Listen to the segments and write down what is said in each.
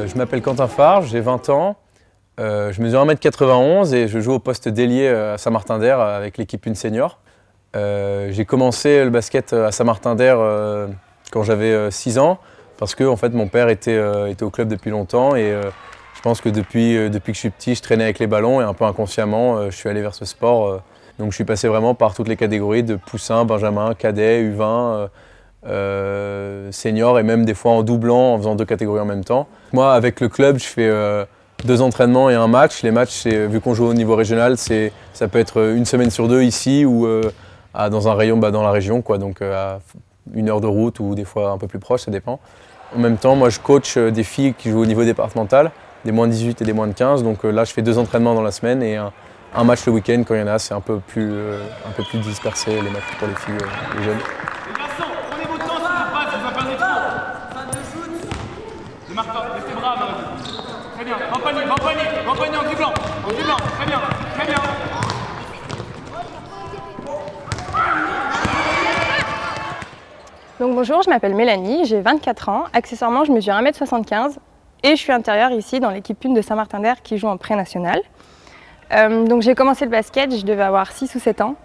Je m'appelle Quentin Farge, j'ai 20 ans. Je mesure 1m91 et je joue au poste d'ailier à Saint-Martin-d'Air avec l'équipe Une Senior. J'ai commencé le basket à Saint-Martin-d'Air quand j'avais 6 ans parce que en fait, mon père était au club depuis longtemps et je pense que depuis que je suis petit, je traînais avec les ballons et un peu inconsciemment, je suis allé vers ce sport. Donc je suis passé vraiment par toutes les catégories de poussin, benjamin, cadet, U20, senior et même des fois en doublant, en faisant 2 catégories en même temps. Moi, avec le club, je fais 2 entraînements et un match. Les matchs, vu qu'on joue au niveau régional, ça peut être une semaine sur 2 ici ou dans un rayon dans la région, quoi, donc à 1 heure de route ou des fois un peu plus proche, ça dépend. En même temps, moi, je coach des filles qui jouent au niveau départemental, des moins de 18 et des moins de 15. Donc là, je fais 2 entraînements dans la semaine et un match le week-end quand il y en a. C'est un peu plus dispersé, les matchs pour les filles, les jeunes. Les garçons, prenez votre temps sur la passe, vous en perdez trop. Fin de shoot. Démarre pas, restez bras, Marie. Très bien, va en panier, en dribblant, très bien, très bien. Donc bonjour, je m'appelle Mélanie, j'ai 24 ans. Accessoirement, je mesure 1m75 et je suis intérieure ici dans l'équipe 1 de Saint-Martin-d'Air qui joue en pré-national. Donc j'ai commencé le basket, je devais avoir 6 ou 7 ans.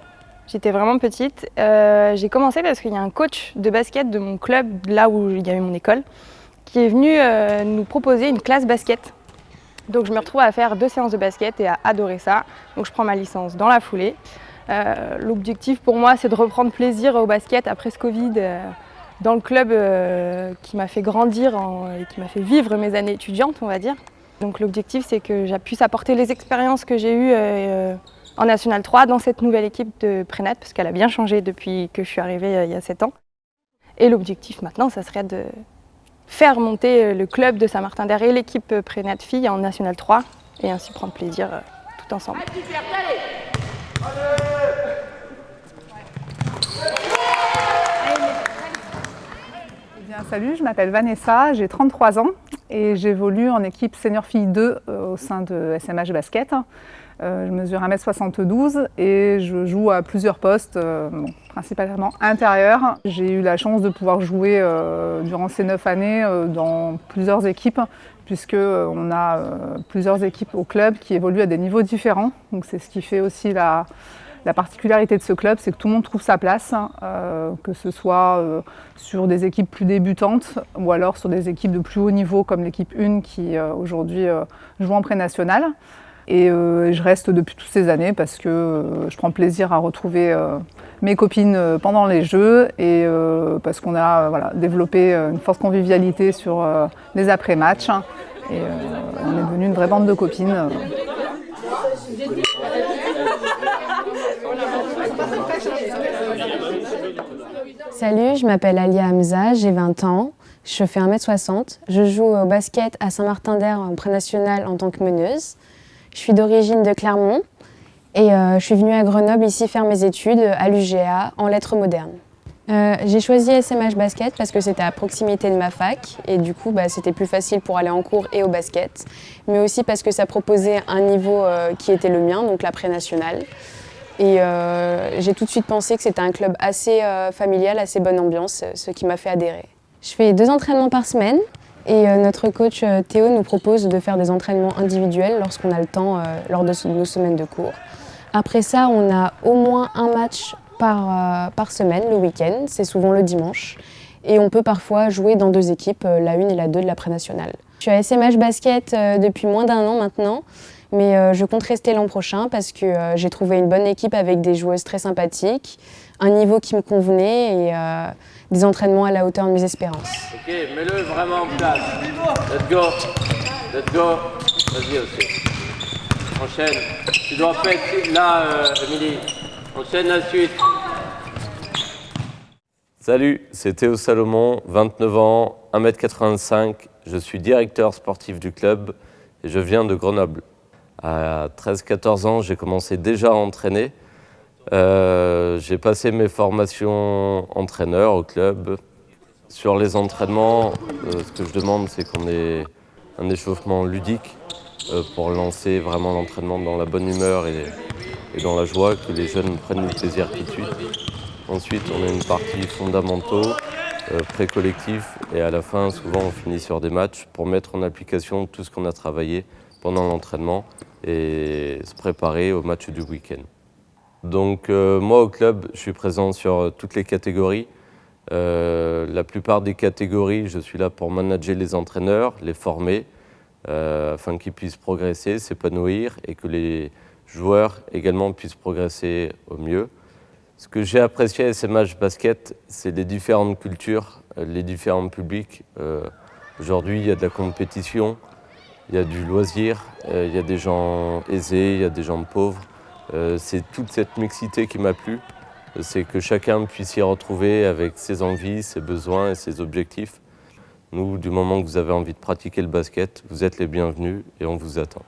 J'étais vraiment petite. J'ai commencé parce qu'il y a un coach de basket de mon club, là où il y avait mon école, qui est venu nous proposer une classe basket. Donc je me retrouve à faire 2 séances de basket et à adorer ça. Donc je prends ma licence dans la foulée. L'objectif pour moi, c'est de reprendre plaisir au basket après ce Covid dans le club qui m'a fait grandir et qui m'a fait vivre mes années étudiantes, on va dire. Donc l'objectif, c'est que je puisse apporter les expériences que j'ai eues en National 3 dans cette nouvelle équipe de Prénat, parce qu'elle a bien changé depuis que je suis arrivée il y a 7 ans. Et l'objectif maintenant, ça serait de faire monter le club de Saint-Martin-d'Air et l'équipe Prénat filles en National 3 et ainsi prendre plaisir tout ensemble. Salut, je m'appelle Vanessa, j'ai 33 ans et j'évolue en équipe Senior Filles 2 au sein de SMH Basket. Je mesure 1m72 et je joue à plusieurs postes, principalement intérieur. J'ai eu la chance de pouvoir jouer durant ces 9 années dans plusieurs équipes, puisqu'on a plusieurs équipes au club qui évoluent à des niveaux différents. Donc c'est ce qui fait aussi la particularité de ce club, c'est que tout le monde trouve sa place, que ce soit sur des équipes plus débutantes ou alors sur des équipes de plus haut niveau comme l'équipe 1 qui aujourd'hui joue en pré-national. Et je reste depuis toutes ces années parce que je prends plaisir à retrouver mes copines pendant les jeux et parce qu'on a développé une forte convivialité sur les après-matchs. Et on est devenu une vraie bande de copines. Salut, je m'appelle Alia Hamza, j'ai 20 ans, je fais 1m60. Je joue au basket à Saint-Martin-d'Air en pré-national en tant que meneuse. Je suis d'origine de Clermont et je suis venue à Grenoble ici faire mes études à l'UGA en lettres modernes. J'ai choisi SMH Basket parce que c'était à proximité de ma fac et du coup c'était plus facile pour aller en cours et au basket, mais aussi parce que ça proposait un niveau qui était le mien, donc la pré-nationale. Et j'ai tout de suite pensé que c'était un club assez familial, assez bonne ambiance, ce qui m'a fait adhérer. Je fais 2 entraînements par semaine et notre coach Théo nous propose de faire des entraînements individuels lorsqu'on a le temps lors de nos semaines de cours. Après ça, on a au moins un match par semaine, le week-end, c'est souvent le dimanche. Et on peut parfois jouer dans 2 équipes, la 1 et la 2 de la pré-nationale. Je suis à SMH Basket depuis moins d'1 an maintenant. Mais je compte rester l'an prochain parce que j'ai trouvé une bonne équipe avec des joueuses très sympathiques, un niveau qui me convenait et des entraînements à la hauteur de mes espérances. Ok, mets-le vraiment en place. Let's go. Let's go. Vas-y aussi. Enchaîne. Tu dois pas être là, Émilie. Enchaîne la suite. Salut, c'est Théo Salomon, 29 ans, 1m85. Je suis directeur sportif du club et je viens de Grenoble. À 13-14 ans, j'ai commencé déjà à entraîner. J'ai passé mes formations entraîneur au club. Sur les entraînements, ce que je demande, c'est qu'on ait un échauffement ludique pour lancer vraiment l'entraînement dans la bonne humeur et dans la joie, que les jeunes prennent du plaisir tout de suite. Ensuite, on a une partie fondamentaux pré-collectif et à la fin, souvent, on finit sur des matchs pour mettre en application tout ce qu'on a travaillé pendant l'entraînement et se préparer au match du week-end. Donc moi, au club, je suis présent sur toutes les catégories. La plupart des catégories, je suis là pour manager les entraîneurs, les former, afin qu'ils puissent progresser, s'épanouir et que les joueurs également puissent progresser au mieux. Ce que j'ai apprécié à SMH Basket, c'est les différentes cultures, les différents publics. Aujourd'hui, il y a de la compétition, il y a du loisir, il y a des gens aisés, il y a des gens pauvres. C'est toute cette mixité qui m'a plu. C'est que chacun puisse s'y retrouver avec ses envies, ses besoins et ses objectifs. Nous, du moment que vous avez envie de pratiquer le basket, vous êtes les bienvenus et on vous attend.